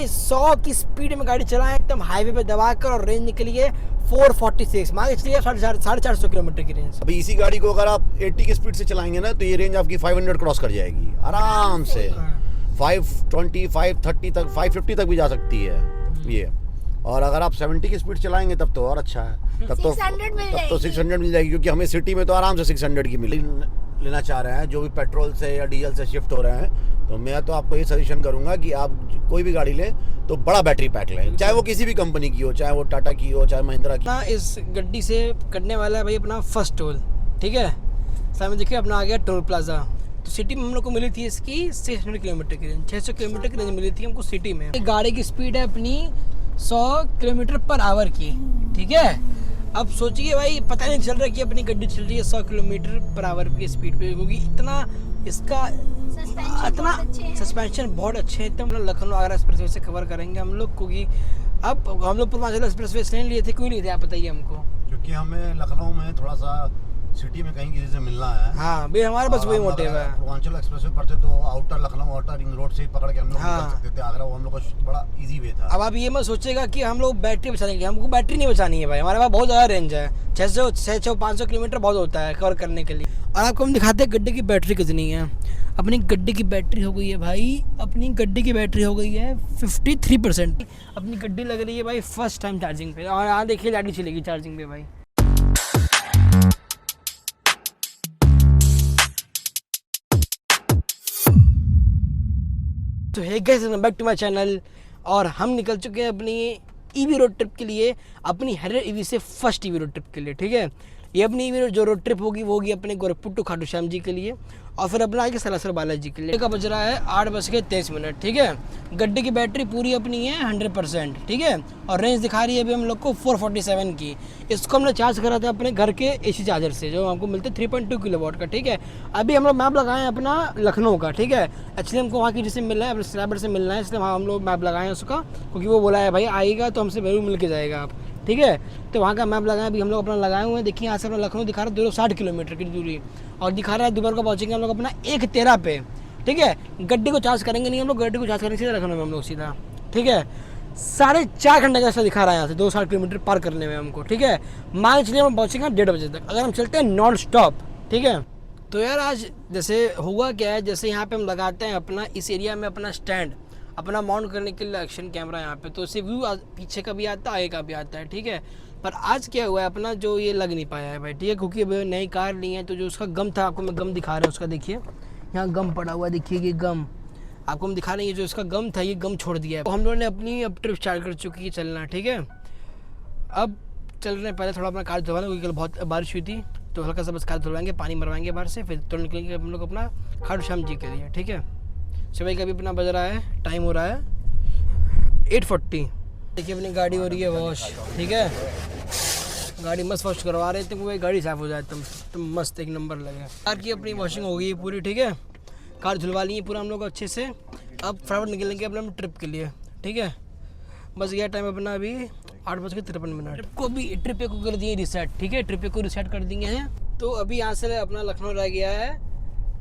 भाई 100 की स्पीड में गाड़ी चलाएं एकदम हाईवे पे दबाकर, और रेंज निकली है 446, मान के चलिए 450 किलोमीटर की रेंज। अभी इसी गाड़ी को अगर आप 80 की स्पीड से चलाएंगे ना तो ये रेंज आपकी 500 क्रॉस कर जाएगी आराम से। 520, 530 तक, 550 तक भी जा सकती है ये। और अगर आप 70 की स्पीड चलाएंगे तब तो और अच्छा है, तब तो 600 मिल जाएगी, क्योंकि हमें सिटी में तो आराम से 600 की मिली। लेना चाह रहे हैं जो भी पेट्रोल से या डीजल से शिफ्ट हो रहे हैं, तो मैं तो आपको ये सजेशन करूंगा कि आप कोई भी गाड़ी लें तो बड़ा बैटरी पैक लें, चाहे वो किसी भी कंपनी की हो, चाहे वो टाटा की हो, चाहे महिंद्रा की। अपना इस गड्डी से करने वाला है भाई अपना फर्स्ट टोल, ठीक है। सामने देखिए अपना आ गया टोल प्लाजा। तो सिटी में हम लोग को मिली थी इसकी 600 किलोमीटर की रेंज, 600 किलोमीटर की रेंज मिली थी हमको सिटी में। गाड़ी की स्पीड है अपनी 100 किलोमीटर पर आवर की, ठीक है। अब सोचिए भाई, पता नहीं चल रहा कि अपनी गड्डी चल रही है 100 किलोमीटर पर आवर की स्पीड पे, क्योंकि इतना इसका इतना सस्पेंशन बहुत अच्छे हैं। एकदम लखनऊ आगरा एक्सप्रेसवे से कवर करेंगे हम लोग, क्योंकि अब हम लोग पूर्वांचल एक्सप्रेसवे से लिए थे, क्यों लिए थे आप बताइए हमको? क्योंकि हमें लखनऊ में थोड़ा सा सिटी में कहीं किसी से मिलना है। हाँ भाई, हमारे पास वही मोटिव है। पूर्वांचल एक्सप्रेस पे पड़ते तो outer Lucknow, outer ring road से ही पकड़ के हम लोग निकल सकते थे आगरा। वो हम लोग का बड़ा इजी वे था। अब आप ये मत सोचेगा कि हम लोग बैटरी बचाने के लिए, हमको बैटरी नहीं बचानी है भाई, हमारे पास बहुत ज़्यादा रेंज है। 600-500 किलोमीटर बहुत होता है कवर करने के लिए। और आपको हम दिखाते हैं गड्ढे की बैटरी कितनी है। अपनी गड्ढे की बैटरी हो गई है भाई, अपनी गड्ढे की बैटरी हो गई है 53%। अपनी गड्डी लग रही है भाई फर्स्ट टाइम चार्जिंग पे, और यहाँ देखिए गाड़ी चलेगी चार्जिंग पे भाई। तो hey guys, welcome back to my channel. और हम निकल चुके हैं अपनी ईवी रोड ट्रिप के लिए, अपनी हैरियर ईवी से फर्स्ट ईवी रोड ट्रिप के लिए, ठीक है। ये अपनी ईवी जो रोड ट्रिप होगी वो होगी अपने गोरखपुर टू खाटू श्याम जी के लिए, और फिर अपना आगे सलासर बालाजी के लिए। का बज रहा है 8:23, ठीक है। गड्डी की बैटरी पूरी अपनी है 100%, ठीक है। और रेंज दिखा रही है अभी हम लोग को 447 की। इसको हमने चार्ज करा था अपने घर के एसी चार्जर से, जो हमको मिलते 3.2 किलोवाट का, ठीक है। अभी हम लोग मैप लगाए हैं अपना लखनऊ का, ठीक है। एक्चुअली हमको वहाँ की जिससे मिलना है, अपने सब्सक्राइबर से मिलना है, इसलिए वहाँ हम लोग मैप लगाए हैं उसका, क्योंकि वो बोला है भाई आएगा तो हमसे जरूर मिल के जाएगा आप, ठीक है। तो वहाँ का मैप लगाए, अभी हम लोग अपना लगाए हुए हैं। देखिए यहाँ से अपना लखनऊ दिखा रहा है 260 किलोमीटर की दूरी, और दिखा रहा है दोपहर को पहुँचेंगे हम लोग अपना 1:13 पे, ठीक है। गड्डी को चार्ज करेंगे नहीं हम लोग, गड्डी को चार्ज करेंगे सीधा लखनऊ में हम लोग सीधा, ठीक है। 4.5 घंटे जैसा दिखा रहा है यहाँ से 260 किलोमीटर पार करने में हमको, ठीक है। मान चलिए हम पहुँचेंगे 1:30 बजे तक, अगर हम चलते हैं नॉन स्टॉप, ठीक है। तो यार आज जैसे हुआ क्या है, जैसे यहाँ पे हम लगाते हैं अपना इस एरिया में अपना स्टैंड, अपना माउंट करने के लिए एक्शन कैमरा यहाँ पे, तो इससे व्यू पीछे का भी आता है, आगे का भी आता है, ठीक है। पर आज क्या हुआ है अपना, जो ये लग नहीं पाया है भाई, ठीक है, क्योंकि अभी नई कार ली है, तो जो उसका गम था, आपको मैं गम दिखा रहा हूँ उसका, देखिए यहाँ गम पड़ा हुआ है, देखिए ये गम आपको हम दिखा रहे हैं। जो इसका गम था ये गम छोड़ दिया है। तो हम लोगों ने अपनी अब ट्रिप स्टार्ट कर चुकी है चलना, ठीक है। अब चल रहे हैं, पहले थोड़ा अपना कार धुलवाना, क्योंकि कल बहुत बारिश हुई थी, तो हल्का सा बस कार धुलवाएंगे, पानी मरवाएंगे बाहर से, फिर तो निकलेंगे हम लोग अपना खाटू श्याम जी के लिए, ठीक है। सुबह का भी अपना बज रहा है, टाइम हो रहा है 8:40। देखिए अपनी गाड़ी हो रही है वॉश, ठीक है। गाड़ी मस्त वॉश करवा रहे थे, वो गाड़ी साफ़ हो जाए तुम मस्त एक नंबर लगे। कार की अपनी वॉशिंग हो गई है पूरी, ठीक है। कार धुलवा ली है पूरा हम लोग अच्छे से। अब फटाफट निकलेंगे अपना ट्रिप के लिए, ठीक है। बस यह टाइम अपना अभी 8:53। ट्रिप को भी ट्रिप को कर दिए रिसेट, ठीक है। ट्रिप को रिसेट कर दिए हैं। तो अभी यहाँ से अपना लखनऊ रह गया है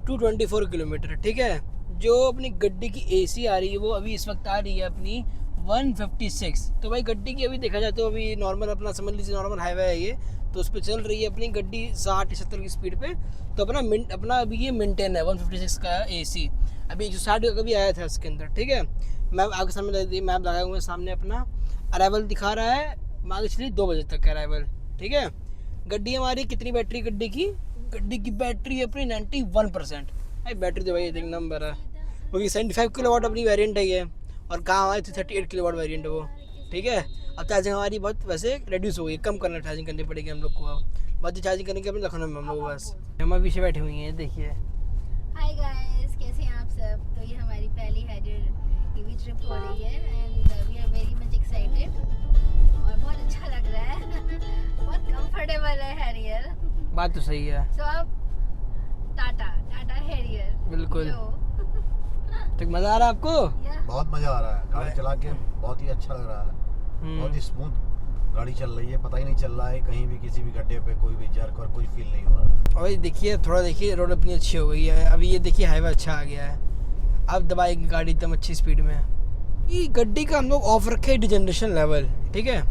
224 किलोमीटर, ठीक है। जो अपनी गड्डी की AC आ रही है वो अभी इस वक्त आ रही है अपनी 156। तो भाई गड्डी की अभी देखा जाए तो अभी नॉर्मल अपना समझ लीजिए नॉर्मल हाईवे है ये, तो उस पर चल रही है अपनी गड्डी 60-70 की स्पीड पे। तो अपना अभी ये मेंटेन है 156 का AC। अभी 160 का कभी आया था इसके अंदर, ठीक है। मैप आगे सामने मैप लगाए हुए हैं, सामने अपना अराइवल दिखा रहा है, मान के चलिए 2 बजे तक का अराइवल, ठीक है। गड्डी हमारी कितनी बैटरी गड्डी की बैटरी अपनी 91%। भाई बैटरी तो भाई एक नंबर है, क्योंकि 75 किलोवाट अपनी वेरिएंट है ये, और कहाँ हमारी 38 किलोवाट वेरिएंट है वो, ठीक है। अब चार्जिंग हमारी बहुत वैसे रिड्यूस हो गई, कम करना चार्जिंग करनी पड़ेगी हम लोग को। अब बहुत चार्जिंग करने के अपने लखनऊ में हम लोग बस हम पीछे बैठे हुई हैं, देखिए। हाय गाइस, कैसे हैं आप सब। तो ये हमारी पहली हैरियर ईवी ट्रिप हो रही है, and we are very much excited, और बहुत अच्छा लग रहा है बहुत कंफर्टेबल है हैरियर। बात तो सही है। सो अब टाटा हैरियर बिल्कुल। तो मज़ा आ रहा है आपको? बहुत मजा आ रहा है, गाड़ी चला के बहुत ही अच्छा लग रहा है। बहुत ही स्मूथ गाड़ी चल रही है, पता ही नहीं चल रहा है कहीं भी किसी भी गड्ढे पे कोई भी जर्क और कोई फील नहीं हो रहा। और देखिए थोड़ा देखिए रोड अपनी अच्छी हो गई है, अभी ये देखिए हाईवे अच्छा आ गया है। अब दबाएगी गाड़ी एकदम अच्छी स्पीड में, ये गड्डी का हम लोग ऑफ रखे डिजनरेशन लेवल, ठीक है,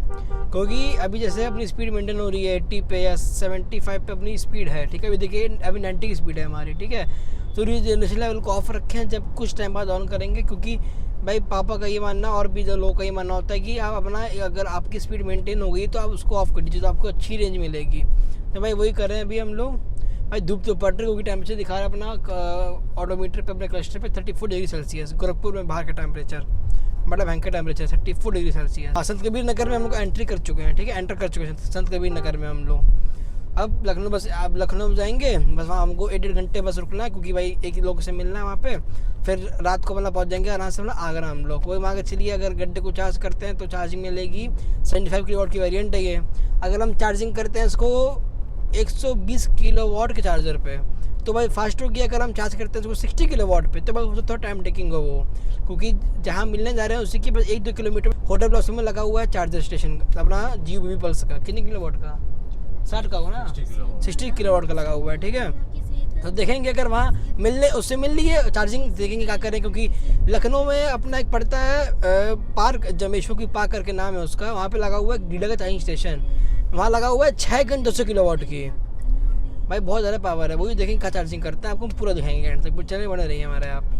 क्योंकि अभी जैसे अपनी स्पीड मेंटेन हो रही है 80 पे या 75 पे अपनी स्पीड है, ठीक है। अभी देखिए अभी 90 की स्पीड है हमारी, ठीक है। तो डिजनरेशन लेवल को ऑफ रखे हैं, जब कुछ टाइम बाद ऑन करेंगे, क्योंकि भाई पापा का ये मानना और भी लोगों का ये मानना होता है कि आप अपना अगर आपकी स्पीड मेंटेन हो गई तो आप उसको ऑफ कर दीजिए तो आपको अच्छी रेंज मिलेगी। तो भाई वही कर रहे हैं अभी हम लोग। भाई धूप तो पड़ रही, क्योंकि टेम्परेचर दिखा रहा है अपना ऑडोमीटर पे, अपने क्लस्टर पे 34 डिग्री सेल्सियस। गोरखपुर में बाहर का टेम्परेचर बड़ा भयंकर टेम्परेचर 34 डिग्री सेल्सियस। संत कबीर नगर में हम लोग एंट्री कर चुके हैं, ठीक है, एंटर कर चुके हैं संत कबीर नगर में हम लोग। अब लखनऊ बस, आप लखनऊ जाएंगे बस, वहाँ हमको 1-1.5 घंटे बस रुकना है, क्योंकि भाई एक ही लोग से मिलना है वहाँ पे। फिर रात को मतलब पहुँच जाएंगे आराम से मतलब आगरा हम लोग। वही मान के चलिए अगर गड्ढे को चार्ज करते हैं तो चार्जिंग मिलेगी 75 किलोवाट की वेरिएंट है ये। अगर हम चार्जिंग करते हैं इसको 120 किलोवाट के चार्जर पे, तो भाई फास्ट होगी। अगर हम चार्ज करते हैं इसको 60 किलोवाट पे, तो भाई वो थोड़ा टाइम टेकिंग हो वो, क्योंकि जहाँ मिलने जा रहे हैं उसी की बस 1-2 किलोमीटर होटल ब्लॉक में लगा हुआ है चार्जर स्टेशन अपना जियो बीबी पल्स का। कितने किलोवाट का? 60 का होगा ना, 60 किलोवाट का लगा हुआ है, ठीक है। तो देखेंगे अगर वहाँ मिलने उससे मिल लिए चार्जिंग, देखेंगे क्या करें, क्योंकि लखनऊ में अपना एक पड़ता है पार्क, जमेश्वर की पार्क करके नाम है उसका, वहाँ पे लगा हुआ है गीडा का चार्जिंग स्टेशन। वहाँ लगा हुआ है 6 घंटे 200 किलोवाट की, भाई बहुत ज़्यादा पावर है। वही देखेंगे क्या चार्जिंग करता है, आपको पूरा दिखाएंगे एंड तक। चले बने रहिए हमारे आप।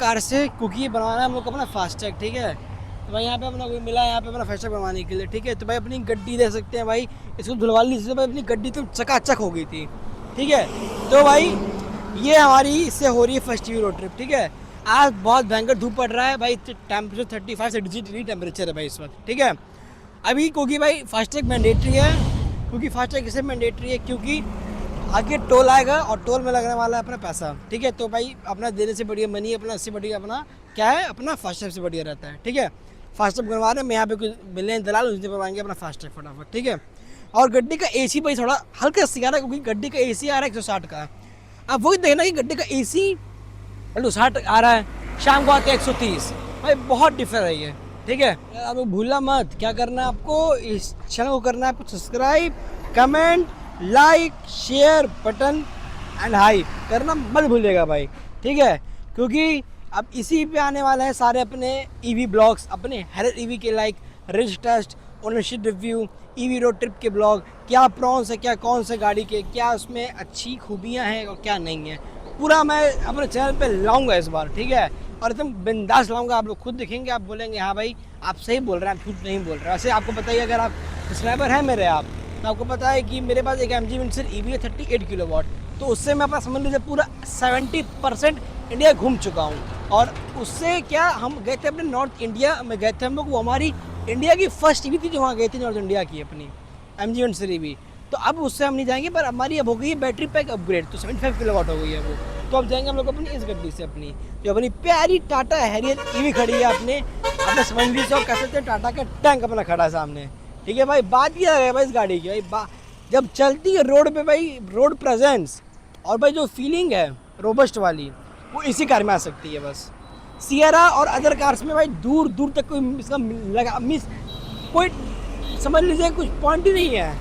कार से, क्योंकि ये बनवाना है हम लोग को अपना फास्टैग, ठीक है। तो भाई यहाँ पे अपना कोई मिला है यहाँ पे अपना फास्टैग बनवाने के लिए, ठीक है। तो भाई अपनी गड्डी दे सकते हैं भाई, इसको धुलवा ली थी भाई, अपनी गड्डी तो चकाचक हो गई थी, ठीक है। तो भाई ये हमारी इससे हो रही है फर्स्ट रोड ट्रिप, ठीक है। आज बहुत भयंकर धूप पड़ रहा है भाई, टेम्परेचर 35 से डिग्री टेम्परेचर है भाई इस वक्त, ठीक है। अभी क्योंकि भाई फास्टैग मैंडेटरी है, क्योंकि फास्टैग इसे मैंडेटरी है क्योंकि आगे टोल आएगा और टोल में लगने वाला है अपना पैसा, ठीक है। तो भाई अपना देने से बढ़िया मनी अपना, इससे बढ़िया अपना क्या है, अपना फास्टैग से बढ़िया रहता है, ठीक है। फास्टैग बनवा रहे हैं, मैं यहाँ पे कुछ मिलने दलाल उससे बनवाएंगे अपना फास्टैग फटाफट, ठीक है। और गड्डी का AC भाई थोड़ा हल्का सी आ रहा है, क्योंकि गड्डी का AC आ रहा है 160 का। अब वही देखना कि गड्डी का AC 160 आ रहा है, शाम को आते हैं 130, भाई बहुत डिफर है ये, ठीक है। अब भूलना मत क्या करना है आपको, इस चैनल को करना है आपको subscribe, comment, like, share button and high करना मत भूलिएगा भाई, ठीक है। क्योंकि अब इसी पे आने वाले हैं सारे अपने EV ब्लॉग्स, अपने हर EV के like range test, ownership review, EV road trip के ब्लॉग, क्या प्रॉन्स है, क्या कौन से गाड़ी के, क्या उसमें अच्छी खूबियाँ हैं और क्या नहीं है, पूरा मैं अपने चैनल पे लाऊंगा इस बार, ठीक है। और एकदम बिंदास लाऊंगा, आप लोग खुद देखेंगे, आप बोलेंगे हाँ भाई आप सही बोल रहे हैं, आप झूठ नहीं बोल रहे हैं। वैसे आपको पता ही, अगर आप सब्सक्राइबर हैं मेरे आप, तो आपको पता है कि मेरे पास एक MG विंडसर EV है 38 किलोवाट, तो उससे मैं अपना समझ लीजिए पूरा 70% इंडिया घूम चुका हूँ। और उससे क्या, हम गए थे अपने नॉर्थ इंडिया में गए थे हम लोग, वो हमारी इंडिया की फर्स्ट EV थी जो वहाँ गई थी, नॉर्थ इंडिया की अपनी MG विंडसर EV। तो अब उससे हम नहीं जाएंगे, पर हमारी अब हो गई है बैटरी पैक अपग्रेड, तो 75 किलोवाट हो गई है वो। तो अब जाएंगे हम लोग अपनी इस गड्डी से, अपनी जो अपनी प्यारी टाटा हैरियर EV खड़ी है अपने समझ लीजिए, और कह सकते हैं टाटा का टैंक अपना खड़ा है सामने, ठीक है भाई। बात क्या है भाई इस गाड़ी की, भाई जब चलती है रोड पे भाई, रोड प्रेजेंस और भाई जो फीलिंग है रोबस्ट वाली, वो इसी कार में आ सकती है बस। सियरा और अदर कार्स में भाई दूर दूर तक कोई इसका लगा मिस, कोई समझ लीजिए कुछ पॉइंट ही नहीं है।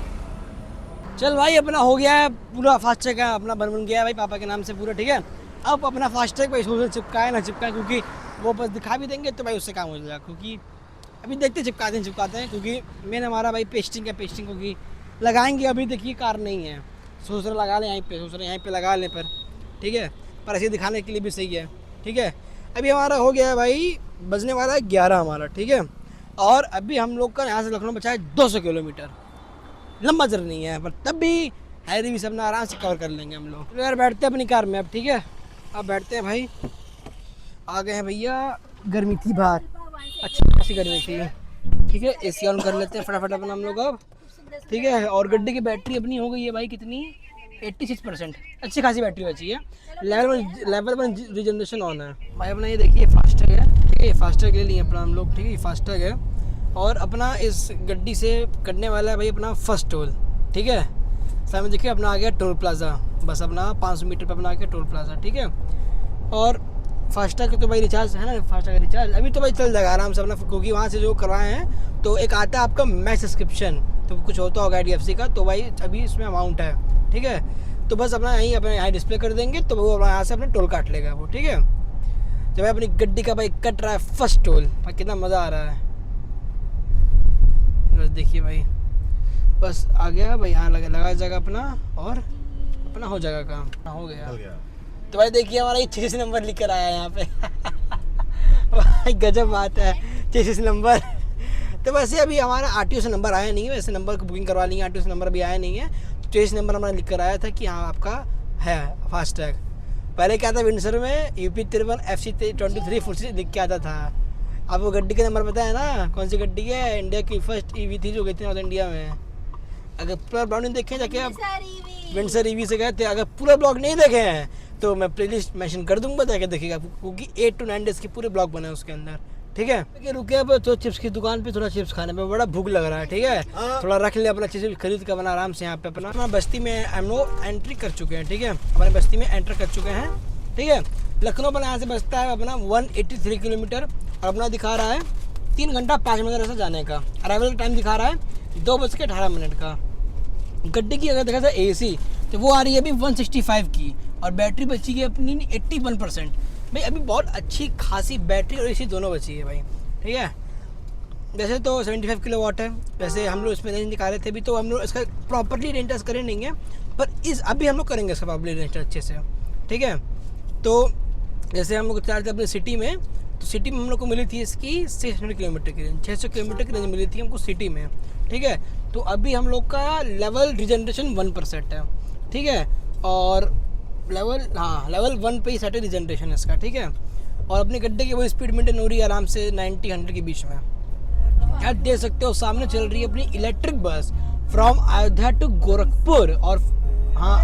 चल भाई अपना हो गया है पूरा फास्टैग का अपना बन गया है भाई पापा के नाम से पूरा, ठीक है। अब अपना फास्टैग भाई सोशल चिपकाए ना चिपकाए, क्योंकि वो बस दिखा भी देंगे तो भाई उससे काम हो जाएगा, क्योंकि अभी देखते चिपकाते हैं, क्योंकि मैंने हमारा भाई पेस्टिंग क्योंकि लगाएंगे। अभी देखिए कार नहीं है, सोच रहे लगा लें यहीं पे, सोच रहे यहीं पे लगा लें, पर ठीक है, पर ऐसे दिखाने के लिए भी सही है, ठीक है। अभी हमारा हो गया है भाई, बजने वाला है 11 हमारा, ठीक है। और अभी हम लोग का यहाँ से लखनऊ बचा है 200 किलोमीटर, लंबा जर्नी है, पर तब भी हैरी भी सब ना आराम से कवर कर लेंगे हम लोग। तो यार बैठते हैं अपनी कार में अब, ठीक है। अब बैठते हैं भाई, आ गए हैं भैया, गर्मी थी बाहर, अच्छी खासी गर्मी थी, ठीक है। AC ऑन कर लेते हैं फटाफट अपना हम लोग अब, ठीक है। और गड्डी की बैटरी अपनी हो गई है भाई कितनी, 86%, अच्छी खासी बैटरी बची है। लेवल 1 रिजनरेशन ऑन है भाई अपना। ये देखिए फास्टैग है, ठीक है, फास्टैग ले लिए अपना हम लोग, ठीक है, फास्टैग है। और अपना इस गड्डी से करने वाला है भाई अपना फर्स्ट टोल, ठीक है। सामने देखिए अपना आ गया टोल प्लाज़ा, बस अपना 500 मीटर पर अपना आ गया टोल प्लाज़ा, ठीक है। और फास्टैग तो भाई रिचार्ज है ना, फास्टैग का रिचार्ज अभी तो भाई चल जाएगा आराम से अपना, क्योंकि वहाँ से जो करवाए हैं तो एक आता है आपका मैच सब्सक्रिप्शन, तो कुछ होता होगा IDFC का, तो भाई अभी इसमें अमाउंट है, ठीक है। तो बस अपना यहीं अपने यहाँ डिस्प्ले कर देंगे तो वो यहाँ से अपने टोल काट लेगा वो, ठीक है। जब भाई अपनी गड्डी का भाई कट रहा है फर्स्ट टोल, भाई कितना मज़ा आ रहा है, बस देखिए भाई, बस आ गया भाई, यहाँ लगा जाएगा अपना और अपना हो जाएगा काम, हो गया। तो भाई देखिए हमारा ये 66 नंबर लिख कर आया है यहाँ पे भाई गजब बात है, 66 नंबर। तो वैसे अभी हमारा RTO से नंबर आया नहीं है, वैसे नंबर को बुकिंग करवा ली है, RTO से नंबर अभी आया नहीं है। तो 66 नंबर हमारा लिख कर आया था कि हाँ आपका है फास्टैग। पहले क्या था विंडसर में UP 53 FC 23 फुट से लिख के आता था। अब वो गड्डी का नंबर पता है ना, कौन सी गड्डी है, इंडिया की फर्स्ट EV थी जो गई थी नॉर्थ इंडिया में। अगर पूरा ब्लॉग नहीं देखे जाके आप विंडसर EV से गए थे, अगर पूरा ब्लॉग नहीं देखे हैं तो मैं प्लेलिस्ट मेंशन कर दूंगा, जाके देखिएगा, क्योंकि 8 to 9 डेज के पूरे ब्लॉग बने उसके अंदर, ठीक है। रुके अब तो चिप्स की दुकान पे थोड़ा चिप्स खाने में बड़ा भूख लग रहा है, ठीक है। थोड़ा रख ले अपना चीज़ खरीद कर बना आराम से यहाँ पे अपना बस्ती में हम लोग एंट्री कर चुके हैं, ठीक है। अपने बस्ती में एंटर कर चुके हैं, ठीक है। लखनऊ अपना यहाँ से बसता है अपना 183 किलोमीटर और अपना दिखा रहा है 3 घंटा 5 मिनट ऐसा जाने का। अराइवल का टाइम दिखा रहा है 2:18 का। गड्डी की अगर देखा जाए AC तो वो आ रही है अभी 165 की और बैटरी बची है अपनी 81%। भाई अभी बहुत अच्छी खासी बैटरी और AC दोनों बची है भाई, ठीक है। वैसे तो 75 किलोवाट है, वैसे हम लोग इसमें रेंज निकाले थे भी, तो हम लोग इसका प्रॉपर्ली रेंज टेस्ट करे नहीं है, पर इस अभी हम लोग करेंगे इसका प्रॉपर्ली रेंज टेस्ट अच्छे से, ठीक है। तो जैसे हम लोग चला थे अपने सिटी में, तो सिटी में हम लोग को मिली थी इसकी 600 किलोमीटर की रेंज, 600 किलोमीटर की रेंज मिली थी हमको सिटी में, ठीक है। तो अभी हम लोग का लेवल रिजनरेशन 1% है, ठीक है। और लेवल 1 पे ही सेट है रिजनरेशन इसका, ठीक है। और अपनी गड्ढे की वो स्पीड मेंटेन हो रही है आराम से 90-100 के बीच में। आप देख सकते हो सामने चल रही है अपनी electric bus from Ayodhya to Gorakhpur, और हाँ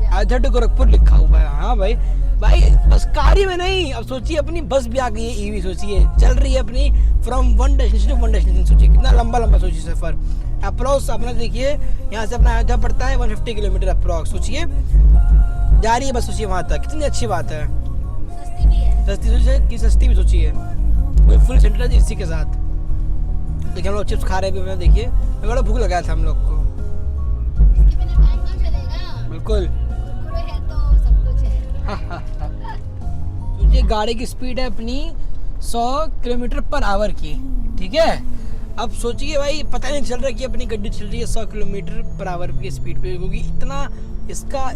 अयोध्या टू गोरखपुर लिखा हुआ है। हाँ भाई बस कार में नहीं, अब सोचिए अपनी बस भी आ गई है EV, सोचिए चल रही है अपनी from one destination to one destination. सोचिए कितना लंबा सोचिए सफ़र। अप्रोक्स अपना देखिए यहाँ से अपना अयोध्या पड़ता है 150 किलोमीटर अप्रोक्स, सोचिए जा रही है बस, सोचिए वहाँ तक, कितनी अच्छी बात है। सस्ती भी है, सस्ती सोचिए कि सस्ती भी सोचिए, कोई फुल सेंटर इसी के साथ। देखिए हम लोग चिप्स खा रहे हैं भी, देखिए बड़ा भूख लगा था हम लोग को। इसके बिना काम नहीं चलेगा, बिल्कुल कुरकुरे है तो सब कुछ है। सोचिए गाड़ी की स्पीड है अपनी 100 किलोमीटर पर आवर की, ठीक है। अब सोचिए भाई पता नहीं चल रहा कि अपनी गड्डी चल रही है 100 किलोमीटर पर आवर की स्पीड पे, क्योंकि इतना इसका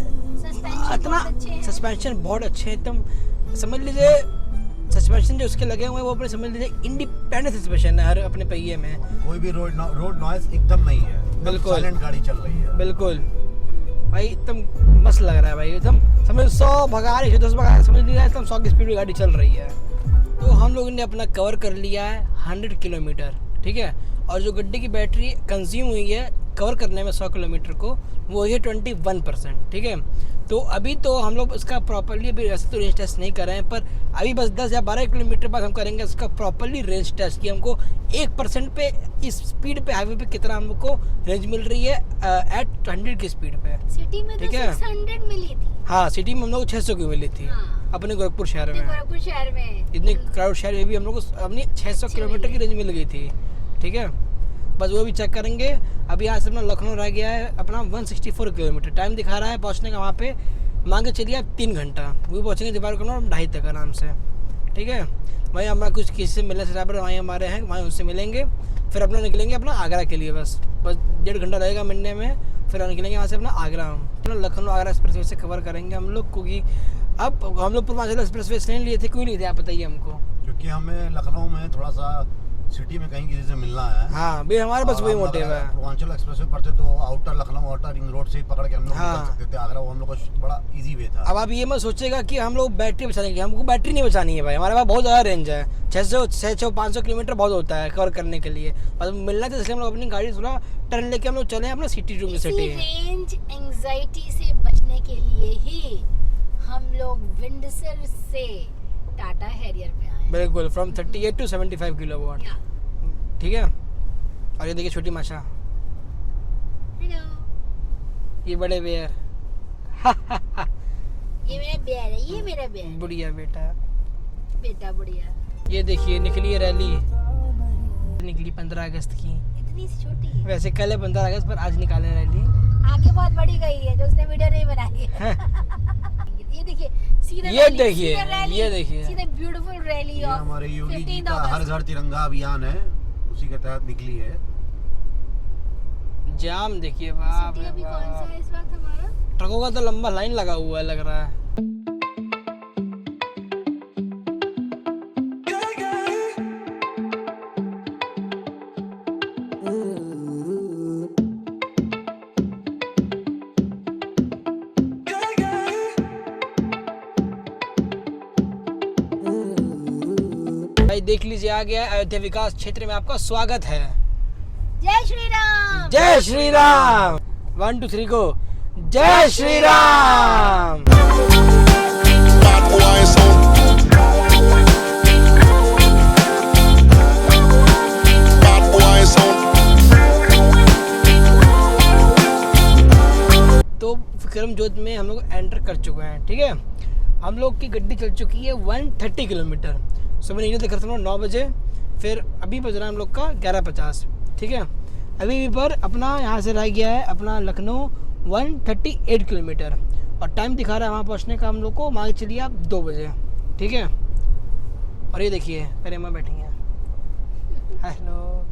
सस्पेंशन बहुत अच्छे हैं। एकदम समझ लीजिए सस्पेंशन जो उसके लगे हुए हैं वो अपने समझ लीजिए इंडिपेंडेंट सस्पेंशन है हर अपने पहिए में। कोई भी रोड नॉइस एकदम नहीं है, बिल्कुल साइलेंट गाड़ी चल रही है, बिल्कुल भाई एकदम मस्त लग रहा है भाई, एकदम समझ 100 भगा रही है, 110 भगा समझ लीजिए एकदम 100 की स्पीड में गाड़ी चल रही है। तो हम लोगों ने अपना कवर कर लिया है 100 किलोमीटर, ठीक है। और जो गड्डी की बैटरी कंज्यूम हुई है कवर करने में 100 किलोमीटर को, वो है 21%, ठीक है। तो अभी तो हम लोग इसका प्रॉपर्ली अभी वैसे तो रेंज टेस्ट नहीं कर रहे हैं, पर अभी बस 10 या 12 किलोमीटर बाद हम करेंगे इसका प्रॉपर्ली रेंज टेस्ट कि हमको 1% पे इस स्पीड पे हाईवे पे कितना हमको रेंज मिल रही है एट 100 की स्पीड पे। सिटी में तो 600 मिली थी। हाँ सिटी में हम लोग को 600 की मिली थी। हाँ। अपने गोरखपुर शहर में, गोरखपुर शहर में इतनी क्राउड शहर में भी हम लोग को अपनी 600 किलोमीटर की रेंज मिल गई थी, ठीक है। बस वो भी चेक करेंगे। अभी यहाँ से अपना लखनऊ रह गया है अपना 164 किलोमीटर, टाइम दिखा रहा है पहुँचने का वहाँ पे, मान के चलिए 3 घंटा, वो पहुँचेंगे दोपहर को 2:30 तक आराम से, ठीक है। वहीं हमारा कुछ किसी से मिलने से ड्राइवर वहीं हमारे हैं, वहीं उनसे मिलेंगे, फिर अपना निकलेंगे अपना आगरा के लिए। बस 1.5 घंटा लगेगा मिलने में, फिर निकलेंगे वहाँ से अपना आगरा। हम लखनऊ आगरा एक्सप्रेस वे से कवर करेंगे हम लोग, क्योंकि अब हम लोग पूर्वांचल एक्सप्रेस वे नहीं लिए थे, क्यों लिए थे आप बताइए हमको? क्योंकि हमें लखनऊ में थोड़ा सा सिटी में कहीं किसी से मिलना है। हाँ भाई हमारे पास वही मोटिव है। पूर्वांचल एक्सप्रेस वे पड़ते तो outer Lucknow outer ring road से ही पकड़ के हम लोग हाँ। निकल सकते थे आगरा, वो हम लोग को बड़ा इजी वे था। अब आप ये मत सोचेगा कि हम लोग बैटरी बचाएंगे, हमको बैटरी नहीं बचानी है भाई, हमारे पास बहुत ज़्यादा रेंज है, 600-500 किलोमीटर बहुत होता है कवर करने के लिए। बस मिलना था इसलिए हम लोग अपनी गाड़ी थोड़ा टर्न लेके हम लोग चले अपना city to city. Range anxiety से बचने के लिए ही हम लोग विंडसर से टाटा हैरियर पे आए। बिल्कुल फ्रॉम 38 to 75 किलोवाट। ठीक है। और ये देखिए छोटी माशा, हेलो, ये बड़े बेयर, ये मेरा बेयर है, ये मेरा बेयर, बुढ़िया बेटा। बेटा बढ़िया। ये देखिए निकली है रैली, निकली 15 अगस्त की। इतनी सी छोटी है, वैसे कल है 15 अगस्त पर आज निकाले रैली। आगे बहुत बड़ी गई है जो उसने वीडियो नहीं बनाई है। ये देखिए सीधा ये रैली, देखिए, सीधा रैली, ये देखिए। सीधा ब्यूटीफुल रैली ये ऑफ हमारे योगी जी 15 का हर अगस्त। घर तिरंगा अभियान है, उसी के तहत निकली है। जाम देखिए, बाप सिटी रे अभी कौन सा बाप। है इस वक्त हमारा? ट्रकों का तो लंबा लाइन लगा हुआ है लग रहा है। भाई देख लीजिए आ गया अयोध्या विकास क्षेत्र में, आपका स्वागत है। जय श्री राम। जय श्री राम। 1 2 3 गो। जय Shri Ram. Bad boys on. Bad boys on. तो विक्रम जोत में हम लोग एंटर कर चुके हैं, ठीक है। हम लोग की गड्डी चल चुकी है 130 किलोमीटर। सुबह निकले थे घर से 9 बजे, फिर अभी बज रहा है हम लोग का 11:50, ठीक है। अभी भी पर अपना यहाँ से रह गया है अपना लखनऊ 138 किलोमीटर, और टाइम दिखा रहा है वहाँ पहुँचने का हम लोग को, मान के चलिए आप 2 बजे, ठीक है। और ये देखिए मेरे माँ बैठी हैं। हेलो।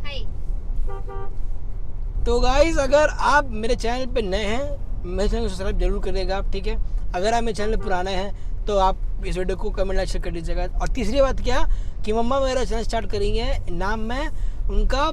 हाय। तो गाइस अगर आप मेरे चैनल पे नए हैं, मेरे चैनल को सब्सक्राइब जरूर करिएगा आप, ठीक है। अगर आप मेरे चैनल पे पुराने हैं तो आप इस वीडियो को कमेंट लाइक शेयर कर दीजिएगा। और तीसरी बात क्या कि मम्मा मेरा चैनल स्टार्ट करेंगे, नाम में उनका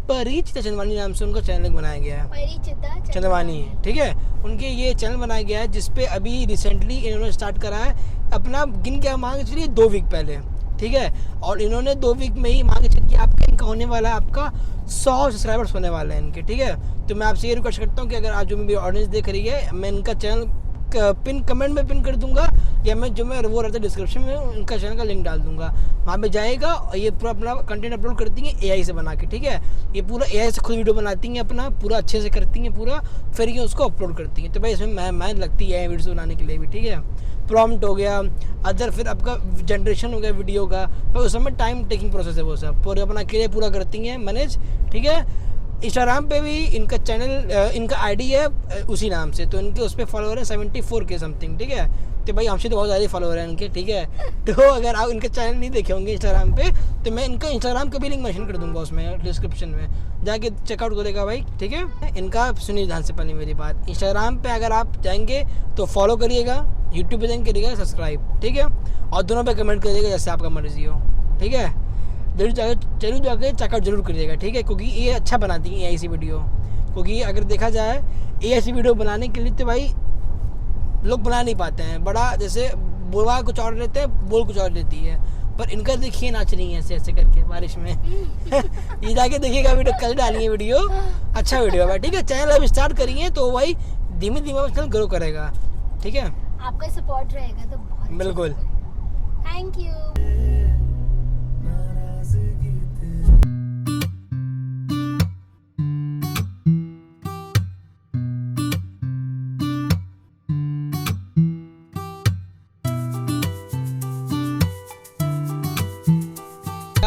परिचिता चंदवानी नाम से उनका चैनल बनाया गया है, परिचिता चंदवानी, ठीक है। उनके ये चैनल बनाया गया है जिसपे अभी रिसेंटली इन्होंने स्टार्ट करा है अपना, गिन के मांग के चलिए 2 वीक पहले, ठीक है। और इन्होंने 2 वीक में ही मांग के चलिए आपका इनका होने वाला है आपका 100 सब्सक्राइबर्स होने वाले हैं इनके, ठीक है। तो मैं आपसे ये रिक्वेस्ट करता हूँ कि अगर आज जो मेरी ऑडियंस देख रही है, मैं इनका चैनल पिन कमेंट में पिन कर दूंगा, या मैं वो रहता है डिस्क्रिप्शन में उनका चैनल का लिंक डाल दूंगा, वहाँ पे जाएगा। और ये पूरा अपना कंटेंट अपलोड करती हैं AI से बना के, ठीक है। ये पूरा AI से खुद वीडियो बनाती हैं अपना, पूरा अच्छे से करती हैं पूरा, फिर ये उसको अपलोड करती हैं। तो भाई इसमें मेहनत लगती है वीडियो बनाने के लिए भी, ठीक है। प्रॉम्प्ट हो गया, अदर फिर आपका जनरेशन हो गया वीडियो का, तो उस समय टाइम टेकिंग प्रोसेस है, वो सब पूरे अपना अकेले पूरा करती हैं मैनेज, ठीक है। इंस्टाग्राम पे भी इनका चैनल इनका आईडी है उसी नाम से, तो इनके उस पर फॉलोअर है 74 के समथिंग, ठीक है। तो भाई हमसे तो बहुत ज़्यादा फॉलोअर है इनके, ठीक है। तो अगर आप इनके चैनल नहीं देखे होंगे इंस्टाग्राम पे, तो मैं इनका इंस्टाग्राम का भी लिंक मेंशन कर दूंगा उसमें डिस्क्रिप्शन में, जाके चेकआउट करेगा भाई, ठीक है। इनका सुनिए ध्यान से पहले मेरी बात, इंस्टाग्राम पे अगर आप जाएंगे तो फॉलो करिएगा, यूट्यूब पे जाएंगे करिएगा सब्सक्राइब, ठीक है। और दोनों पे कमेंट करिएगा जैसे आपका मर्जी हो, ठीक है। जरूर जाके चेकआउट जरूर करिएगा, ठीक है। क्योंकि ये अच्छा बनाती है ऐसी वीडियो, क्योंकि अगर देखा जाए ऐसी वीडियो बनाने के लिए तो भाई लोग बना नहीं पाते हैं, बड़ा जैसे बोलवा कुछ और लेते हैं, बोल कुछ और लेती है, पर इनका देखिए नाच रही है ऐसे ऐसे करके बारिश में। ये जाके देखिएगा वीडियो, कल डाली है वीडियो, अच्छा वीडियो है, ठीक है। चैनल अभी स्टार्ट करिए तो भाई धीमे धीमे चैनल ग्रो करेगा, ठीक है। आपका सपोर्ट रहेगा तो बहुत बिल्कुल। Thank you.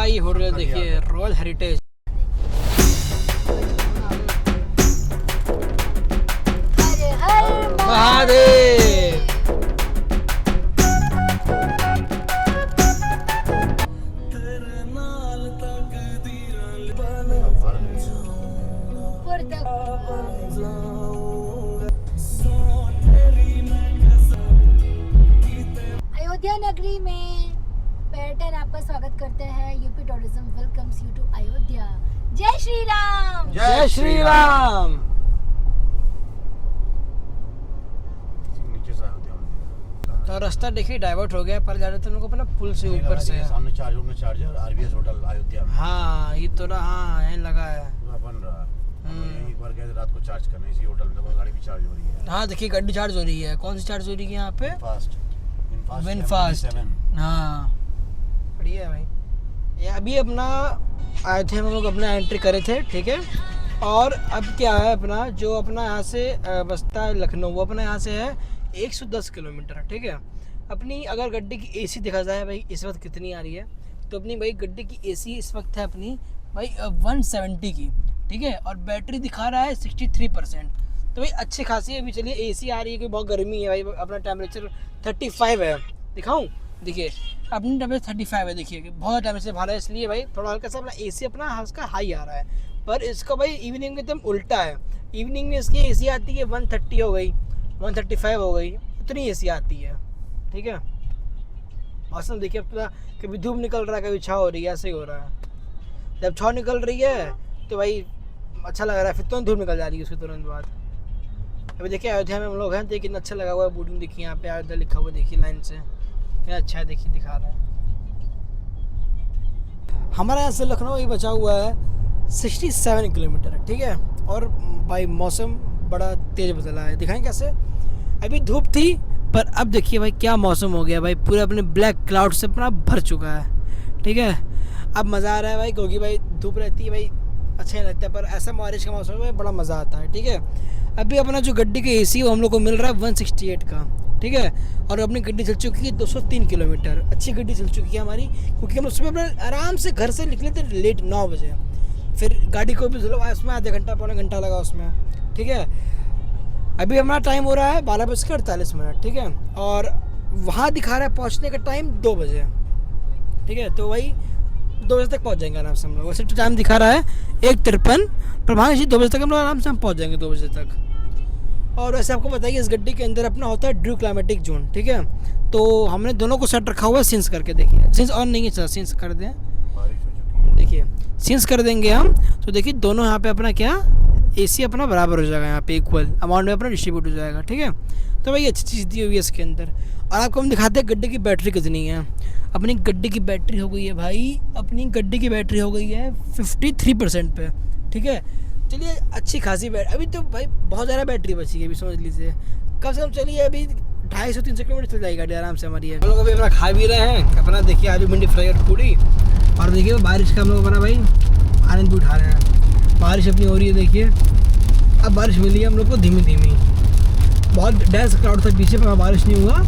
ये होटल देखिए रॉयल हेरिटेज। हर हर महादेव। ऊपर तक। अयोध्या नगरी में पर्यटन आपका स्वागत करते हैं। UP tourism welcomes you to Ayodhya. जय श्री राम। जय श्री राम। नीचे से अयोध्या तो रास्ता देखिए डाइवर्ट हो गया, पर जा रहे थे हम लोग अपना पुल से ऊपर से। सामने चार्जर RBS होटल अयोध्या में हाँ ये तो ना, हाँ यहीं लगा है। पूरा बन रहा है। हम एक बार गए थे रात को चार्ज करने इसी होटल में, तो गाड़ी भी चार्ज हो रही है। हाँ देखिए गाड़ी चार्ज हो रही है। कौन सी चार्ज हो रही है यहाँ पे? Fast VinFast. हाँ बढ़िया है भाई। ये अभी अपना आए थे हम लोग, अपना एंट्री करे थे, ठीक है। और अब क्या है अपना, जो अपना यहाँ से बसता है लखनऊ, वो अपना यहाँ से है 110 किलोमीटर, ठीक है। अपनी अगर गड्डी की एसी देखा जाए भाई इस वक्त कितनी आ रही है, तो अपनी भाई गड्डी की एसी इस वक्त है अपनी भाई 170 की, ठीक है। और बैटरी दिखा रहा है 63%, तो भाई अच्छी खासी है। अभी चलिए एसी आ रही है क्योंकि बहुत गर्मी है भाई, अपना टेम्परेचर 35 है, दिखाऊं, देखिए अपनी टेम्परेचर 35 है, देखिए कि बहुत टेम्परेचर भाड़ा है, इसलिए भाई थोड़ा हल्का सा अपना एसी अपना उसका हाई आ रहा है। पर इसका भाई इवनिंग में एकदम उल्टा है, इवनिंग में इसकी एसी आती है 130 हो गई, 135 हो गई, इतनी एसी आती है, ठीक है। मौसम देखिए अपना, कभी धूप निकल रहा है, कभी छाव हो रही है, ऐसे ही हो रहा है। जब छाव निकल रही है तो भाई अच्छा लग रहा है, फिर तुरंत धूप निकल जा रही है उसके तुरंत बाद। अभी देखिए अयोध्या में हम लोग हैं, देखिए कितना अच्छा लगा हुआ है, बोर्डिंग देखिए यहाँ पे अयोध्या लिखा हुआ, देखिए लाइन से क्या अच्छा है, देखिए दिखा रहा है। हमारा यहाँ से लखनऊ ही बचा हुआ है 67 किलोमीटर, ठीक है। और भाई मौसम बड़ा तेज़ बदला है, दिखाएं कैसे। अभी धूप थी, पर अब देखिए भाई क्या मौसम हो गया भाई, पूरा अपने ब्लैक क्लाउड से अपना भर चुका है, ठीक है। अब मज़ा आ रहा है भाई, क्योंकि भाई धूप रहती है भाई अच्छा नहीं लगता है, पर ऐसा बारिश का मौसम में बड़ा मज़ा आता है, ठीक है। अभी अपना जो गड्डी का एसी वो हम लोग को मिल रहा है 168 का, ठीक है। और अपनी गड्डी चल चुकी है 203 किलोमीटर, अच्छी गड्डी चल चुकी है हमारी, क्योंकि हम सुबह अपना आराम से घर से निकले थे लेट 9 बजे, फिर गाड़ी को भी धुलवाया, उसमें आधा घंटा पौना घंटा लगा उसमें, ठीक है। अभी हमारा टाइम हो रहा है 12:48, ठीक है। और वहाँ दिखा रहा है पहुँचने का टाइम 2 बजे, ठीक है। तो वही 2 बजे तक पहुँच जाएंगे आराम से हम लोग। वैसे तो टाइम दिखा रहा है 1:53, पर वहाँ 2 बजे तक हम लोग आराम से हम पहुँच जाएंगे 2 बजे तक। और वैसे आपको बताइए इस गड्डी के अंदर अपना होता है ड्रू क्लाइमेटिक जोन, ठीक है। तो हमने दोनों को सेट रखा हुआ है, सिंस करके देखिए, सिंस ऑन नहीं है, चलो सिंस कर दें, देखिए सिंस कर देंगे हम, तो देखिए दोनों यहाँ पे अपना क्या एसी अपना बराबर हो जाएगा, यहाँ पे इक्वल अमाउंट में अपना डिस्ट्रीब्यूट हो जाएगा, ठीक है। तो भाई अच्छी चीज़ दी हुई है इसके अंदर। और आपको हम दिखाते हैं गड्डी की बैटरी कितनी है। अपनी गड्डी की बैटरी हो गई है भाई, अपनी गड्डी की बैटरी हो गई है 53% पे, ठीक है। चलिए अच्छी खासी बैटरी, अभी तो भाई बहुत ज़्यादा बैटरी बची है, अभी समझ लीजिए कम से कम चलिए अभी 250-300 किलोमीटर चल जाएगी गाड़ी आराम से हमारी। हम लोग अभी अपना खा भी रहे हैं, अपना देखिए आलू भिंडी फ्राई और पूड़ी, और देखिए बारिश का हम लोग अपना भाई आनंद भी उठा रहे हैं। बारिश अपनी हो रही है, देखिए अब बारिश मिली है हम लोग को धीमी धीमी, बहुत डेंस क्राउड था पीछे, पर बारिश नहीं हुआ,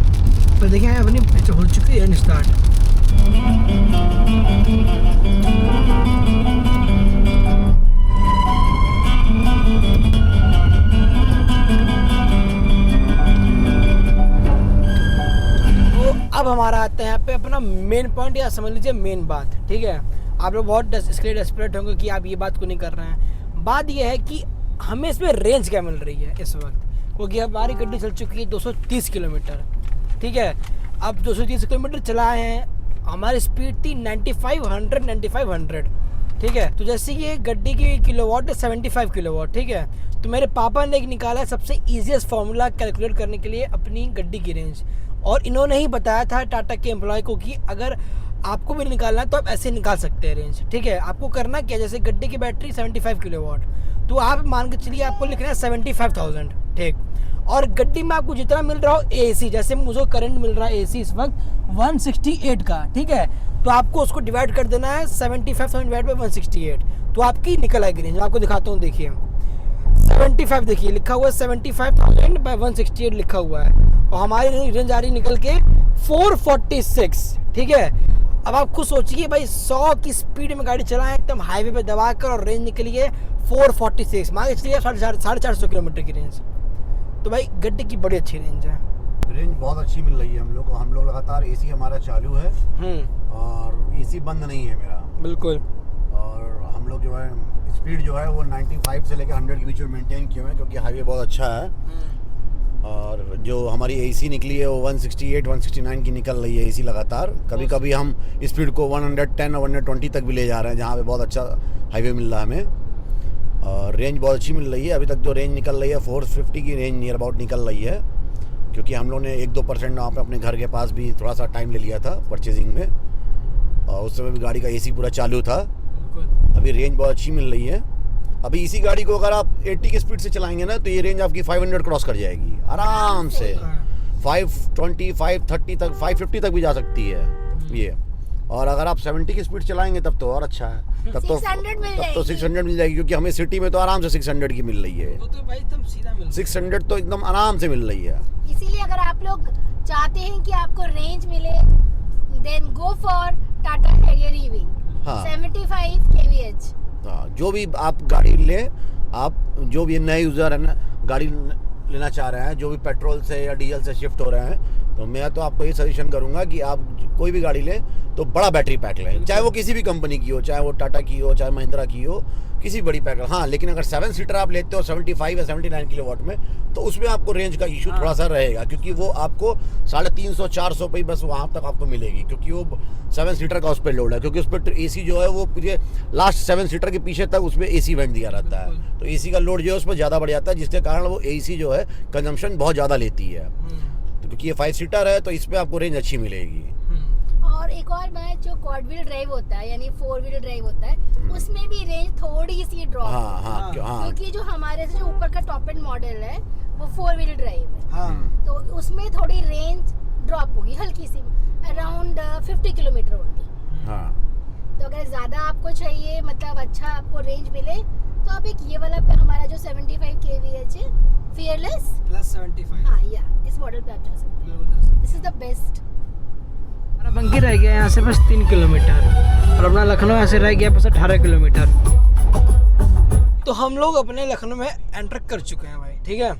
पर देखिए अपनी हो चुकी है स्टार्ट। अब हमारा आता है यहाँ पे अपना मेन पॉइंट, या समझ लीजिए मेन बात, ठीक है। आप लोग बहुत इसके लिए डेस्परेट होंगे कि आप ये बात को नहीं कर रहे हैं। बात ये है कि हमें इसमें रेंज क्या मिल रही है इस वक्त, क्योंकि हमारी गड्डी चल चुकी है 230 किलोमीटर, ठीक है। अब 230 किलोमीटर चलाए हैं, हमारी स्पीड थी 9500, ठीक है। तो जैसे कि गड्डी की किलोवाट है 75 किलोवाट, ठीक है। तो मेरे पापा ने एक निकाला है सबसे ईजीएस्ट फार्मूला कैलकुलेट करने के लिए अपनी गड्डी की रेंज, और इन्होंने ही बताया था टाटा के एम्प्लॉय को कि अगर आपको भी निकालना है तो आप ऐसे निकाल सकते हैं रेंज, ठीक है। आपको करना क्या, जैसे गड्डी की बैटरी 75 किलोवाट, तो आप मान के चलिए आपको लिखना है 75,000, ठीक। और गड्डी में आपको जितना मिल रहा हो एसी, जैसे मुझे करंट मिल रहा है एसी इस वक्त 168 का, ठीक है। तो आपको उसको डिवाइड कर देना है 75,000 डिवाइड बाई 168, तो आपकी निकल आएगी रेंज। आपको दिखाता हूँ, देखिए 75 देखिए लिखा हुआ है, 75,000 बाई 168 लिखा हुआ है, और हमारी रेंज आ रही निकल के 446, ठीक है। अब आप खुद सोचिए भाई 100 की स्पीड में गाड़ी चलाएं एकदम हाईवे पे दबा कर, और रेंज निकली है 446, मान के चलिए 450 किलोमीटर की रेंज। तो भाई गड्डी की बड़ी अच्छी रेंज है, रेंज बहुत अच्छी मिल रही है हम लोग को। हम लोग लगातार एसी हमारा चालू है, और एसी बंद नहीं है मेरा, बिल्कुल। और हम लोग जो है स्पीड जो है वो 95 से लेकर 100 के बीच में मेंटेन किए हैं, क्योंकि हाईवे बहुत अच्छा है। और जो हमारी एसी निकली है वो 168-169 की निकल रही है एसी लगातार। कभी कभी हम स्पीड को 110 और 120 तक भी ले जा रहे हैं, जहाँ पे बहुत अच्छा हाईवे मिल रहा है हमें। और रेंज बहुत अच्छी मिल रही है। अभी तक जो रेंज निकल रही है 450 की रेंज नियर अबाउट निकल रही है, क्योंकि हम लोग ने 1-2% वहाँ पे अपने घर के पास भी थोड़ा सा टाइम ले लिया था परचेजिंग में, और उस समय भी गाड़ी का एसी पूरा चालू था। अभी रेंज बहुत अच्छी मिल रही है। अभी इसी गाड़ी को अगर आप 80 की स्पीड से चलाएंगे ना, तो ये रेंज आपकी 500 क्रॉस कर जाएगी आराम से, 520, 530 तक, 550 तक भी जा सकती है ये। और अगर आप 70 की स्पीड चलाएंगे तब तो और अच्छा है, तब तो 600 मिल तब तो जाएगी। 600 मिल जाएगी, क्योंकि हमें सिटी में तो आराम से 600 की मिल रही है। वो तो भाई तुम सीधा मिल 600 तो एकदम आराम से मिल रही है। इसीलिए अगर आप लोग चाहते हैं कि आपको रेंज मिले, then go for Tata Harrier EV हाँ। 75 kVh। हाँ, जो भी आप गाड़ी ले, आप जो भी नए यूज़र है ना, गाड़ी लेना चाह रहे हैं, जो भी पेट्रोल से या डीजल से शिफ्ट हो रहे हैं, तो मैं तो आपको ये सजेशन करूंगा कि आप कोई भी गाड़ी लें तो बड़ा बैटरी पैक लें, चाहे वो किसी भी कंपनी की हो, चाहे वो टाटा की हो, चाहे महिंद्रा की हो, किसी बड़ी पैक। हाँ, लेकिन अगर 7 सीटर आप लेते हो 75 या 79 किलोवाट में, तो उसमें आपको रेंज का इशू थोड़ा सा रहेगा, क्योंकि वो आपको 350-400 पे ही बस वहाँ तक आपको मिलेगी, क्योंकि वो 7 सीटर का उस पर लोड है, क्योंकि उस पर एसी जो है वो लास्ट 7 सीटर के पीछे तक उसमें एसी वेंट दिया रहता है, तो एसी का लोड जो है उस पर ज़्यादा बढ़ जाता है, जिसके कारण वो एसी जो है कंजम्पशन बहुत ज़्यादा लेती है। तो क्योंकि ये 5 सीटर है तो इस पर आपको रेंज अच्छी मिलेगी। और एक और बात, जो क्वाड व्हील ड्राइव होता है यानी 4 व्हील ड्राइव होता है, उसमें भी रेंज थोड़ी सी ड्रॉप हाँ होती है। हाँ हाँ, क्योंकि जो हमारे से जो ऊपर का टॉप एंड मॉडल है वो 4 व्हील ड्राइव है, हाँ तो उसमें थोड़ी रेंज ड्रॉप होगी, हल्की सी, अराउंड 50 किलोमीटर होगी। हाँ। तो अगर ज़्यादा आपको चाहिए, मतलब अच्छा आपको रेंज मिले, तो आप एक ये वाला हमारा जो 75 kVh है, फियरलेस, प्लस 75 हाँ या इस मॉडल पे आप जा सकते हैं। This is the best. हमारा बंकी रह गया यहाँ से बस 3 किलोमीटर, और अपना लखनऊ यहाँ से रह गया बस 18 किलोमीटर। तो हम लोग अपने लखनऊ में एंटर कर चुके हैं भाई, ठीक है।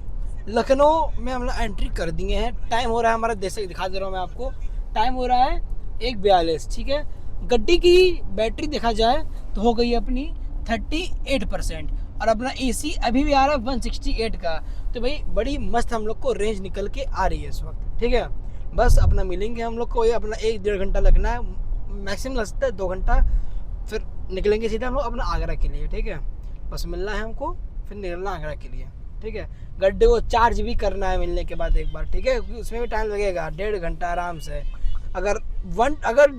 लखनऊ में हम लोग एंट्री कर दिए हैं। टाइम हो रहा है हमारा, जैसे दिखा दे रहा हूँ मैं आपको, टाइम हो रहा है 1:42, ठीक है। गड्डी की बैटरी देखा जाए तो हो गई है अपनी 38%, और अपना एसी अभी भी आ रहा है 168 का। तो भाई बड़ी मस्त हम लोग को रेंज निकल के आ रही है इस वक्त, ठीक है। बस अपना मिलेंगे हम लोग को, ये अपना 1-1.5 घंटा लगना है, मैक्सिमम लगता है 2 घंटा, फिर निकलेंगे सीधा हम लोग अपना आगरा के लिए, ठीक है। बस मिलना है हमको, फिर निकलना आगरा के लिए, ठीक है। गड्ढे को चार्ज भी करना है मिलने के बाद एक बार, ठीक है, क्योंकि उसमें भी टाइम लगेगा 1.5 घंटा आराम से। अगर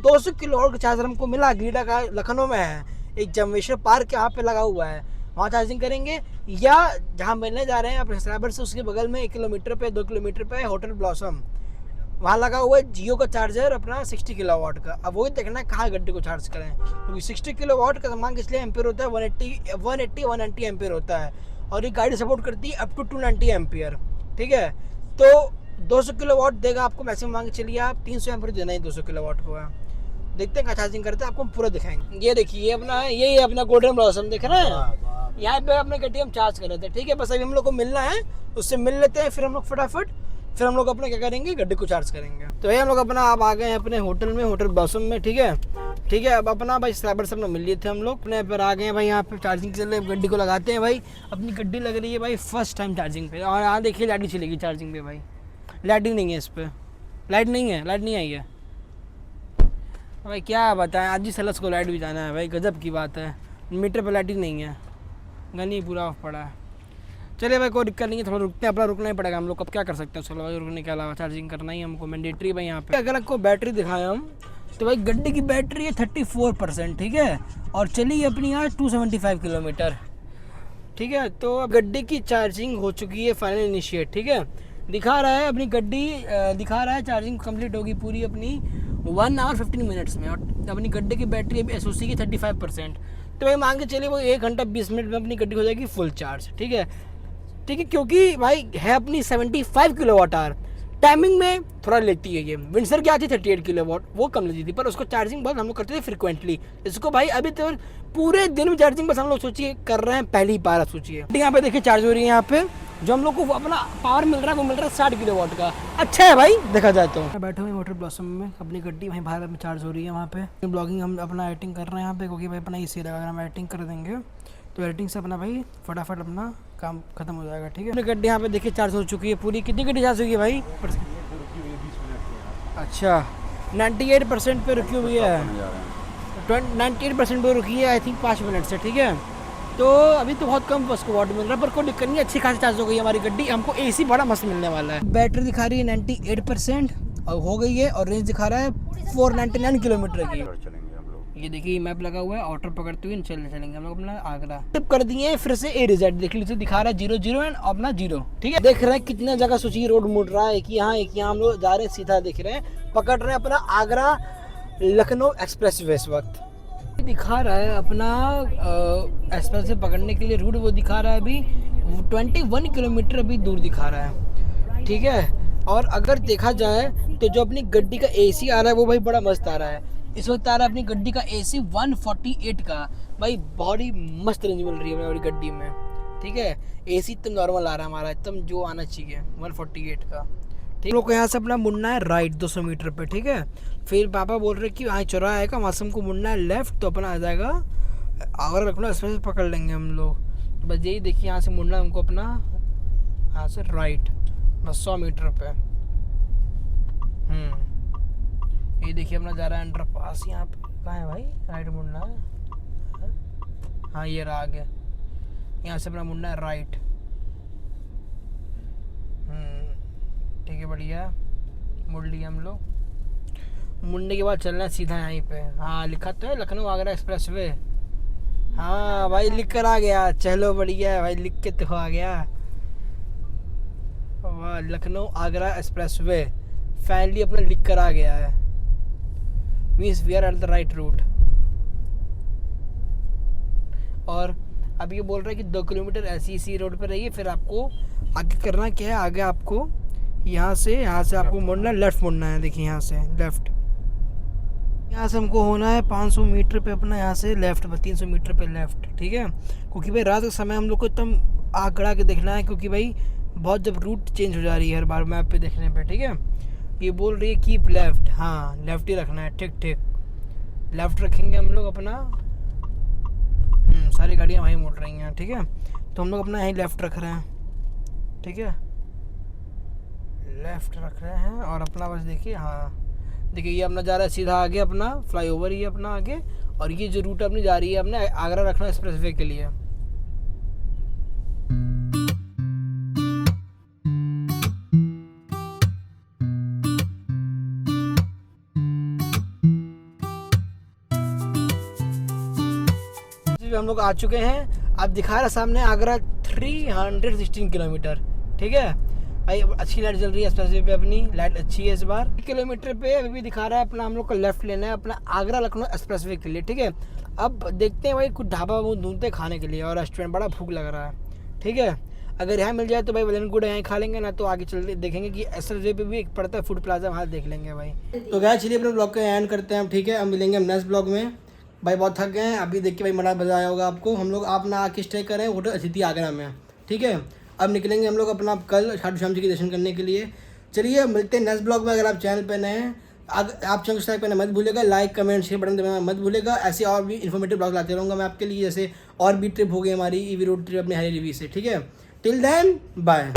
200 किलोवाट का चार्जर हमको मिला, गीडा का लखनऊ में है, एक जमवेश्वर पार्क के यहाँ पे लगा हुआ है, वहाँ चार्जिंग करेंगे, या जहाँ मिलने जा रहे हैं अपने सब्सक्राइबर से उसके बगल में 1 किलोमीटर पे 2 किलोमीटर पे होटल ब्लॉसम, वहाँ लगा हुआ है जियो का चार्जर अपना 60 किलोवाट का। अब वही देखना है कहाँ गड्ढे को चार्ज करें, क्योंकि 60 किलोवाट का सामान इसलिए एम्पेयर होता है 180-190 एम्पेयर होता है, और ये गाड़ी सपोर्ट करती है अप टू 290 एम्पेयर, ठीक है। तो 200 किलोवाट देगा आपको मैक्सिमम, मान के चलिए आप 300 एम्पेयर देना ही 200 किलोवाट को है। देखते हैं कहाँ चार्जिंग करते हैं, आपको हम पूरा दिखाएंगे। ये देखिए, ये अपना है, ये अपना गोल्डन ब्लॉसम देख रहे हैं, यहाँ पे अपने गड्डी हम चार्ज कर रहे थे, ठीक है। बस अभी हम लोग को मिलना है, उससे मिल लेते हैं, फिर हम लोग फटाफट फिर हम लोग अपना क्या करेंगे, गड्डी को चार्ज करेंगे। तो ये हम लोग अपना आप आ गए हैं अपने होटल में, होटल ब्लॉसम में, ठीक है, ठीक है। अब अपना भाई सब्सक्राइबर से अपना मिल लिए थे हम लोग, अपने पर आ गए हैं भाई, यहाँ पे चार्जिंग चल रही है, गड्डी को लगाते हैं भाई। अपनी गड्डी लग रही है भाई फर्स्ट टाइम चार्जिंग पे, और यहाँ देखिए लाइट चलेगी चार्जिंग पे भाई, लाइट ही नहीं है इस पर, लाइट नहीं है, लाइट नहीं आई है भाई, क्या बताएं, आज ही सलस को लाइट भी जाना है भाई, गजब की बात है, मीटर पर लाइट ही नहीं है, गनी पूरा ऑफ पड़ा है। चलिए भाई कोई दिक्कत नहीं है, थोड़ा रुकते हैं, अपना रुकना ही पड़ेगा हम लोग, अब क्या कर सकते हैं, चलो भाई रुकने के अलावा चार्जिंग करना ही हमको मैंडेटरी भाई। यहाँ पे अगर आपको बैटरी दिखाएं हम, तो भाई गड्डी की बैटरी है 34%, ठीक है, और चली अपनी आज 275 किलोमीटर, ठीक है। तो अब गड्डी की चार्जिंग हो चुकी है फाइनल इनिशिएट, ठीक है। दिखा रहा है अपनी गड्डी, दिखा रहा है चार्जिंग कंप्लीट होगी पूरी अपनी 1 आवर 15 मिनट्स में, और अपनी गड्डी की बैटरी अभी एसओसी की 35%। तो भाई मान के चलिए वो 1 घंटा 20 मिनट में अपनी गड्डी हो जाएगी फुल चार्ज, ठीक है, ठीक है। क्योंकि भाई है अपनी 75 किलोवाट आवर, टाइमिंग में थोड़ा लेती है ये। विंडसर की आती 38 किलोवाट, वो कम लेती थी, पर उसको चार्जिंग बहुत हम लोग करते थे फ्रिक्वेंटली। इसको भाई अभी तो पूरे दिन में चार्जिंग बस हम लोग सोचिए कर रहे हैं, पहली बार आप सोचिए। यहाँ पे देखिए चार्ज हो रही है, यहाँ पे जो हम लोग को अपना पावर मिल रहा है वो मिल रहा है 60 किलोवाट का, अच्छा है भाई देखा जाए तो। बैठे हुए होटल ब्लॉसम में, अपनी गड्डी वहीं बाहर में चार्ज हो रही है, वहाँ पे ब्लॉगिंग हम अपना एडिटिंग कर रहे हैं यहाँ पे, क्योंकि भाई अपना इसी लगा हम एडिटिंग कर देंगे, तो एडिटिंग से अपना भाई फटाफट अपना काम खत्म हो जाएगा, ठीक है। अपनी गड्डी यहाँ पे देखिए चार्ज हो चुकी है पूरी। कितनी गड्डी चार्ज होगी भाई? अच्छा 98% पे रुकी हुई है, 98% पे रुकी है आई थिंक 5 मिनट से, ठीक है। तो अभी तो बहुत कम उसको वाट मिल रहा है, पर कोई दिक्कत नहीं, अच्छी खासी चार्ज हो गई हमारी गड्डी, हमको एसी बड़ा मस्त मिलने वाला है। बैटरी दिखा रही है 98% और हो गई है, और रेंज दिखा रहा है 499 किलोमीटर की। ये देखिए मैप लगा हुआ है, ऑटो पकड़ते हुए चलेंगे हम लोग अपना आगरा। टिप कर दिए फिर से ए रिजल्ट देख लीजिए, दिखा रहा है 0 एंड अपना 0, ठीक है। देख रहे हैं कितने जगह सोचिए रोड मुड़ रहा है, एक यहाँ हम लोग जा रहे हैं सीधा, देख रहे हैं पकड़ रहे हैं अपना आगरा लखनऊ एक्सप्रेस वे इस वक्त दिखा रहा है अपना एक्सप्रेस वे पकड़ने के लिए रूट, वो दिखा रहा है अभी 21 किलोमीटर अभी दूर दिखा रहा है, ठीक है। और अगर देखा जाए तो जो अपनी गड्डी का एसी आ रहा है वो भाई बड़ा मस्त आ रहा है। इस वक्त आ रहा है अपनी गड्डी का एसी 148 का, भाई बहुत ही मस्त रेंज मिल रही है हमारी गड्डी में, ठीक है। एसी एकदम नॉर्मल आ रहा है हमारा, एकदम जो आना चाहिए 148 का, ठीक। लोग को यहाँ से अपना मुड़ना है राइट 200 मीटर पे, ठीक है। फिर पापा बोल रहे कि यहाँ चौराहा आएगा वहाँ से हमको मुड़ना है लेफ्ट, तो अपना आ जाएगा आगरा लखनऊ एक्सप्रेस पकड़ लेंगे हम लोग। तो बस यही देखिए, यहाँ से मुड़ना है हमको अपना, यहाँ से राइट बस 100 मीटर पे। ये देखिए अपना जा रहा है अंडर पास, यहाँ पे कहाँ है भाई, राइट मुड़ना है, हाँ ये रहा आगे, यहाँ से अपना मुड़ना है राइट। ठीक है, बढ़िया, मुड़ लिए हम लोग। मुड़ने के बाद चलना है सीधा यहीं पे, हाँ लिखा तो है लखनऊ आगरा एक्सप्रेस वे, हाँ भाई लिख कर आ गया, चलो बढ़िया भाई, लिख के तो आ गया, वाह, Lucknow Agra expressway finally अपना लिख कर आ गया है, means we are at the right route. और अब ये बोल रहा है कि 2 किलोमीटर ऐसी इसी रोड पर रहिए, फिर आपको आगे करना क्या है, आगे आपको यहाँ से आपको मुड़ना है, लेफ़्ट मुड़ना है, देखिए यहाँ से लेफ़्ट, यहाँ से हमको होना है 500 मीटर पे अपना, यहाँ से लेफ़्ट 300 मीटर पे लेफ़्ट, ठीक है। क्योंकि भाई रात के समय हम लोग को एकदम आंकड़ा के देखना है, क्योंकि भाई बहुत जब रूट चेंज हो जा रही है हर बार मैप पे देखने पे, ठीक है। ये बोल रही है कीप लेफ़्ट, हाँ लेफ़्ट ही रखना है, ठीक ठीक, लेफ़्ट रखेंगे हम लोग अपना। सारी गाड़ियाँ वहीं मुड़ रही हैं, ठीक है। तो हम लोग अपना यहीं लेफ़्ट रख रहे हैं, ठीक है, लेफ़्ट रख रहे हैं। और अपना बस देखिए, हाँ देखिए ये अपना जा रहा है सीधा आगे, अपना फ्लाईओवर ही अपना आगे, और ये जो रूट अपनी जा रही है अपने आगरा लखनऊ एक्सप्रेस वे के लिए। हम लोग आ चुके हैं, अब दिखा रहा सामने आगरा 316 किलोमीटर, ठीक है भाई। अच्छी लाइट जल रही है एक्सप्रेस वे पे, अपनी लाइट अच्छी है इस बार। किलोमीटर पे अभी भी दिखा रहा है अपना, हम लोग को लेफ्ट लेना है अपना आगरा लखनऊ एक्सप्रेस वे के लिए, ठीक है। अब देखते हैं भाई कुछ ढाबा वो ढूंढते खाने के लिए और रेस्टोरेंट, बड़ा भूख लग रहा है, ठीक है। अगर यहाँ मिल जाए तो भाई वेल एंड गुड, यहाँ खा लेंगे, ना तो आगे चलते देखेंगे कि एक्सप्रेस वे पे भी एक पड़ता है फूड प्लाजा, वहाँ देख लेंगे भाई। तो गया चलिए अपने ब्लॉग को एंड करते हैं हम, ठीक है। अब मिलेंगे हम नेक्स्ट ब्लॉग में, भाई बहुत थक गए हैं। अभी देख के भाई बड़ा मज़ा आया होगा आपको। हम लोग आप ना आके स्टे करें होटल अतिथि आगरा में, ठीक है। अब निकलेंगे हम लोग अपना कल खाटू श्याम जी के दर्शन करने के लिए। चलिए मिलते हैं नेक्स्ट ब्लॉग में। अगर आप चैनल पर नए हैं, आप चैनल सब्सक्राइब करना मत भूलेगा, लाइक कमेंट शेयर बटन दबाना मत भूलेगा। ऐसे और भी इन्फॉर्मेटिव ब्लॉग लाते रहूँगा मैं आपके लिए, जैसे और भी ट्रिप हो गई हमारी ईवी रोड ट्रिप अपने हरी रिवी से, ठीक है। Till then bye.